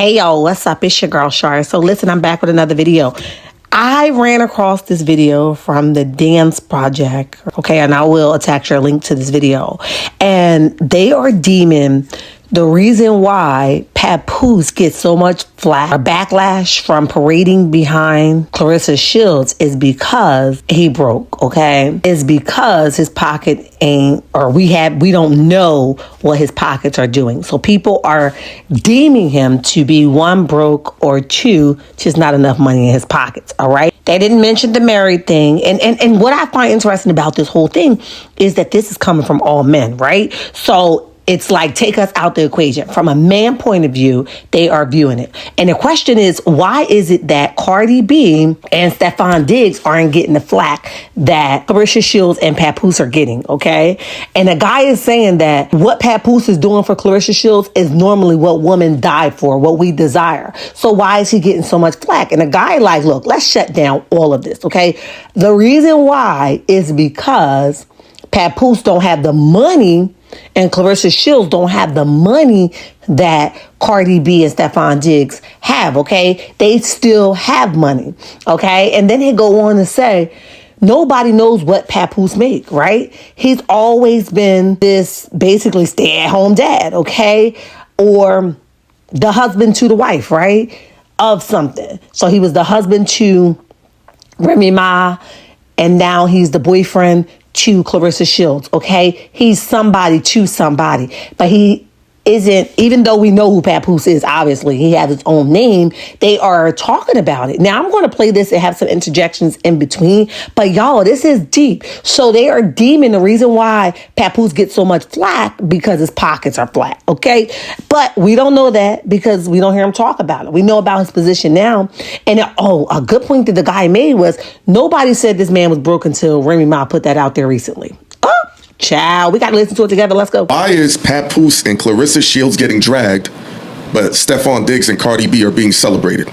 Hey, yo, what's up? It's your girl, Shar. So listen, I'm back with another video. I ran across this video from the Dance Project, okay, and I will attach your link to this video. And they are deeming the reason why Papoose gets so much flack or backlash from parading behind Claressa Shields is because he broke, okay? Is because his pocket ain't, or we don't know what his pockets are doing. So people are deeming him to be one, broke, or two, just not enough money in his pockets, all right? They didn't mention the married thing. And what I find interesting about this whole thing is that this is coming from all men, right? So it's like, take us out the equation. From a man point of view, they are viewing it. And the question is, why is it that Cardi B and Stefon Diggs aren't getting the flack that Claressa Shields and Papoose are getting, okay? And the guy is saying that what Papoose is doing for Claressa Shields is normally what women die for, what we desire. So why is he getting so much flack? And the guy like, look, let's shut down all of this, okay? The reason why is because Papoose don't have the money and Claressa Shields don't have the money that Cardi B and Stefon Diggs have, okay? They still have money, okay? And then he go on to say, nobody knows what Papoose make, right? He's always been this basically stay-at-home dad, okay? Or the husband to the wife, right? Of something. So he was the husband to Remy Ma, and now he's the boyfriend to Claressa Shields, okay? He's somebody to somebody, but he isn't, even though we know who Papoose is, obviously, he has his own name, they are talking about it. Now, I'm going to play this and have some interjections in between, but y'all, this is deep. So they are deeming the reason why Papoose gets so much flack because his pockets are flat, okay? But we don't know that because we don't hear him talk about it. We know about his position now. And a good point that the guy made was nobody said this man was broke until Remy Ma put that out there recently. Child, we got to listen to it together. Let's go. Why is Papoose and Claressa Shields getting dragged, but Stefon Diggs and Cardi B are being celebrated?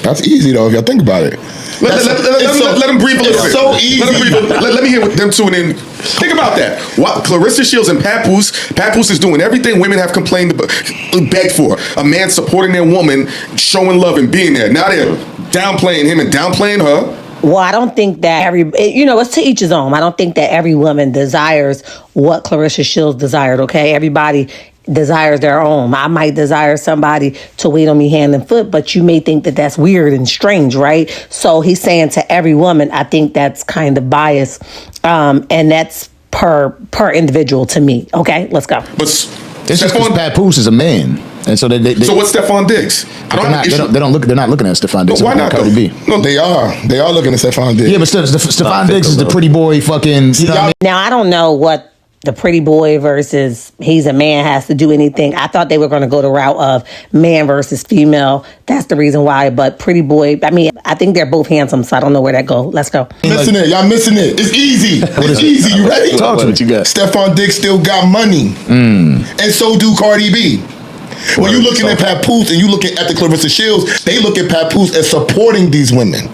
That's easy, though, if y'all think about it. Let them breathe a little bit. It's so easy. Let me hear them tune in. Think about that. Claressa Shields and Papoose is doing everything women have complained about, begged for. A man supporting their woman, showing love and being there. Now they're downplaying him and downplaying her. Well, I don't think that it's to each his own. I don't think that every woman desires what Claressa Shields desired, okay? Everybody desires their own. I might desire somebody to wait on me hand and foot, but you may think that that's weird and strange, right? So he's saying to every woman, I think that's kind of biased, and that's per individual to me, okay? Let's go. But it's just because Papoose is a man. And so so what's Stefon Diggs? They're not looking at Stefon Diggs. Why not? Cardi B. No, they are. They are looking at Stefon Diggs. Yeah, but Stefon Diggs is the pretty boy fucking. You know what I mean? Now I don't know what the pretty boy versus he's a man has to do anything. I thought they were going to go the route of man versus female. That's the reason why. But pretty boy, I mean, I think they're both handsome, so I don't know where that goes. Let's go. Missing it. Y'all missing it. It's easy. It's easy. You ready? Talk to what you got. Stefon Diggs still got money. And so do Cardi B. When you're looking at Papoose and you looking at the Claressa Shields, they look at Papoose as supporting these women.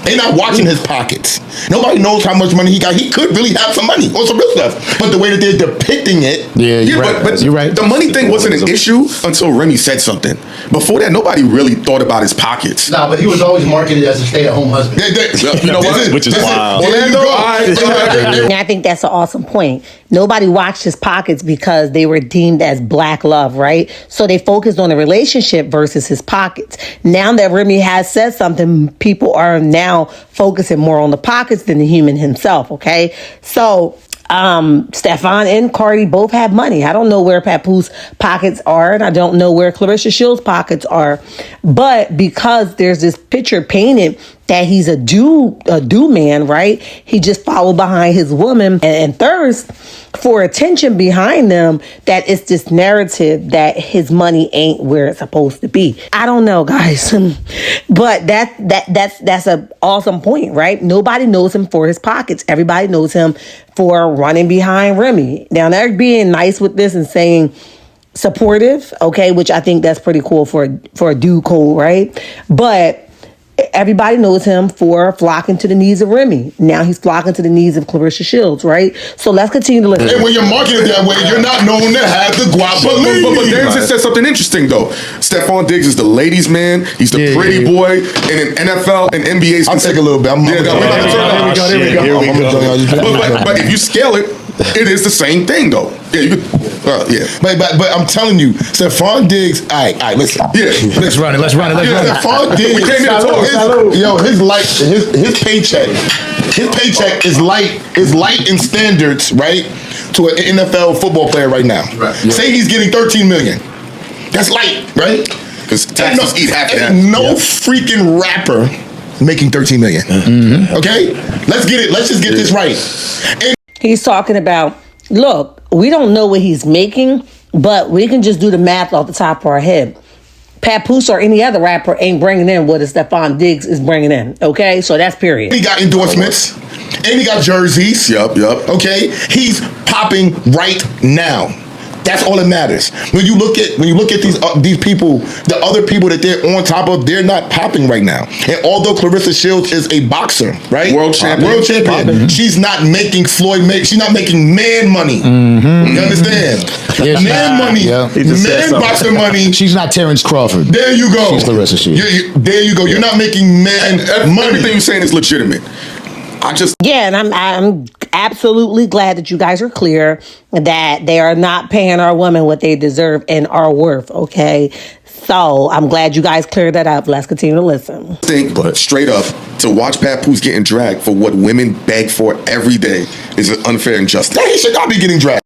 They're not watching his pockets. Nobody knows how much money he got. He could really have some money or some real stuff. But the way that they're depicting it. Yeah, you're right. But you're right. The money thing wasn't an issue until Remy said something. Before that, nobody really thought about his pockets. No, but he was always marketed as a stay-at-home husband. You know what? Which is wild. And I think that's an awesome point. Nobody watched his pockets because they were deemed as black love, right? So they focused on the relationship versus his pockets. Now that Remy has said something, people are now focusing more on the pockets than the human himself, okay? So Stefon and Cardi both have money. I don't know where Papoose pockets are, and I don't know where Claressa Shields pockets are. But because there's this picture painted that he's a do man, right? He just followed behind his woman and thirst for attention behind them, that it's this narrative that his money ain't where it's supposed to be. I don't know, guys. But that's an awesome point, right? Nobody knows him for his pockets. Everybody knows him for running behind Remy. Now they're being nice with this and saying supportive, okay, which I think that's pretty cool for a dude code, right? But everybody knows him for flocking to the knees of Remy. Now he's flocking to the knees of Claressa Shields, right? So let's continue to listen. And when you're marketed that way, you're not known to have the guap. But Dan just said something interesting though. Stefon Diggs is the ladies' man. He's the pretty boy, and in NFL and NBA. I'll take a little bit. Here we go. But if you scale it, it is the same thing though. Yeah, you could. But I'm telling you, Stefon Diggs. All right, listen. Yeah, Let's run it. Stefon Diggs. We came here to talk. His paycheck is light in standards, right? To an NFL football player right now. Right. Say he's getting $13 million. That's light, right? Because taxes eat half of that. No freaking rapper making $13 million. Mm-hmm. Okay, let's get it. Let's just get this right. And He's talking about, look, we don't know what he's making, but we can just do the math off the top of our head. Papoose or any other rapper ain't bringing in what Stefon Diggs is bringing in. Okay, so that's period. he got endorsements, and he got jerseys. Yup. Okay, he's popping right now. That's all that matters. When you look at these people, the other people that they're on top of, they're not popping right now. And although Claressa Shields is a boxer, right, world champion, she's not making she's not making man money. You understand? Yeah, man money, man boxer money. She's not Terrence Crawford. There you go. She's Claressa Shields. There you go. You're not making man money. Everything you're saying is legitimate. Yeah, and I'm absolutely glad that you guys are clear that they are not paying our women what they deserve and are worth, okay? So I'm glad you guys cleared that up. Let's continue to listen. But straight up, to watch Papoose getting dragged for what women beg for every day is an unfair injustice. He should not be getting dragged.